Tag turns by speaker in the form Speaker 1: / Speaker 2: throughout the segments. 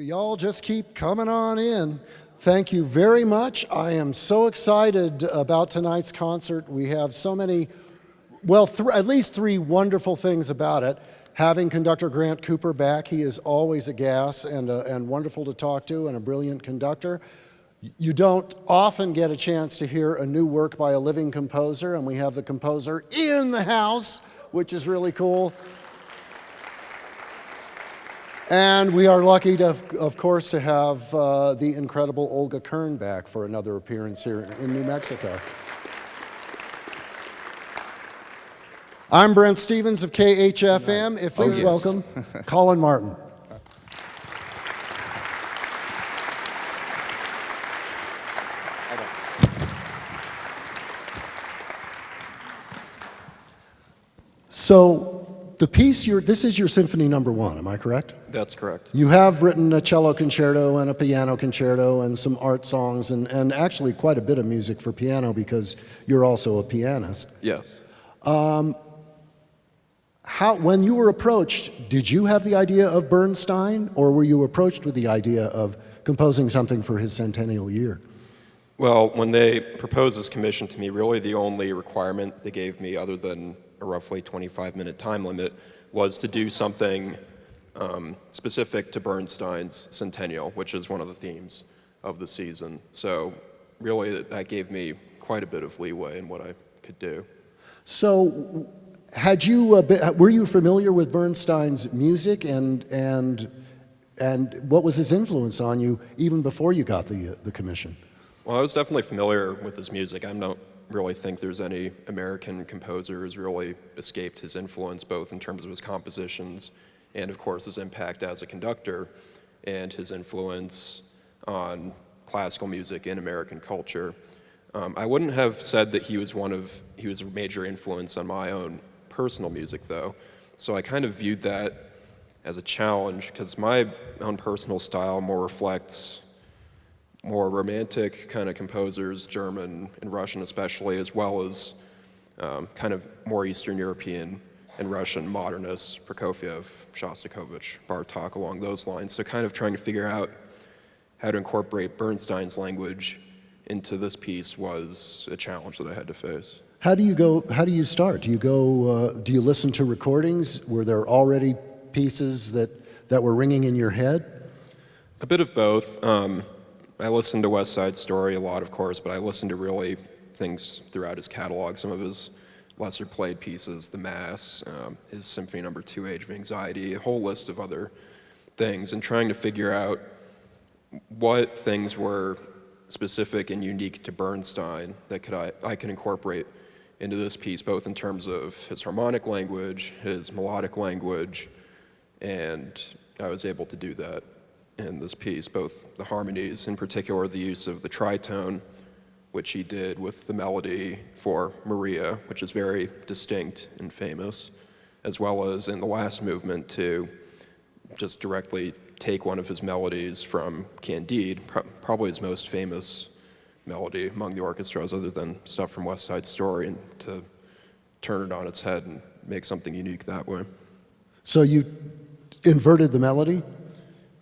Speaker 1: Y'all just keep coming on in. Thank you very much. I am so excited about tonight's concert. We have so many, well, at least three wonderful things about it. Having conductor Grant Cooper back, he is always a gas and wonderful to talk to and a brilliant conductor. You don't often get a chance to hear a new work by a living composer, and we have the composer in the house, which is really cool. And we are lucky, of course, to have the incredible Olga Kern back for another appearance here in New Mexico. I'm Brent Stevens of KHFM. Please welcome Colin Martin. So the piece, this is your Symphony No. 1, am I correct?
Speaker 2: That's correct.
Speaker 1: You have written a cello concerto and a piano concerto and some art songs and actually quite a bit of music for piano because you're also a pianist.
Speaker 2: Yes.
Speaker 1: When you were approached, did you have the idea of Bernstein, or were you approached with the idea of composing something for his centennial year?
Speaker 2: Well, when they proposed this commission to me, really the only requirement they gave me, other than a roughly 25-minute time limit, was to do something specific to Bernstein's centennial, which is one of the themes of the season. So really that gave me quite a bit of leeway in what I could do.
Speaker 1: So were you familiar with Bernstein's music and what was his influence on you even before you got the commission?
Speaker 2: Well, I was definitely familiar with his music. I don't really think there's any American composer who's really escaped his influence, both in terms of his compositions and, of course, his impact as a conductor and his influence on classical music in American culture. I wouldn't have said that he was a major influence on my own personal music, though. So I kind of viewed that as a challenge because my own personal style more reflects more romantic kind of composers, German and Russian especially, as well as kind of more Eastern European and Russian modernists, Prokofiev, Shostakovich, Bartok, along those lines. So kind of trying to figure out how to incorporate Bernstein's language into this piece was a challenge that I had to face.
Speaker 1: How do you start? Do you listen to recordings? Were there already pieces that were ringing in your head?
Speaker 2: A bit of both. I listened to West Side Story a lot, of course, but I listened to really things throughout his catalog, some of his lesser played pieces, The Mass, his Symphony No. 2, Age of Anxiety, a whole list of other things, and trying to figure out what things were specific and unique to Bernstein that I could incorporate into this piece, both in terms of his harmonic language, his melodic language, and I was able to do that in this piece, both the harmonies, in particular the use of the tritone, which he did with the melody for Maria, which is very distinct and famous, as well as in the last movement to just directly take one of his melodies from Candide, probably his most famous melody among the orchestras other than stuff from West Side Story, and to turn it on its head and make something unique that way.
Speaker 1: So you inverted the melody?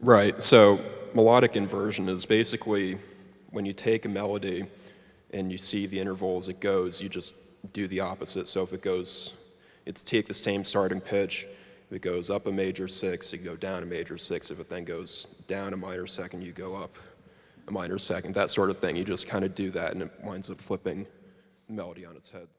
Speaker 2: Right, so melodic inversion is basically when you take a melody and you see the interval as it goes, you just do the opposite. So if it's take the same starting pitch, if it goes up a major 6, you go down a major 6. If it then goes down a minor second, you go up a minor second, that sort of thing. You just kind of do that and it winds up flipping the melody on its head. So.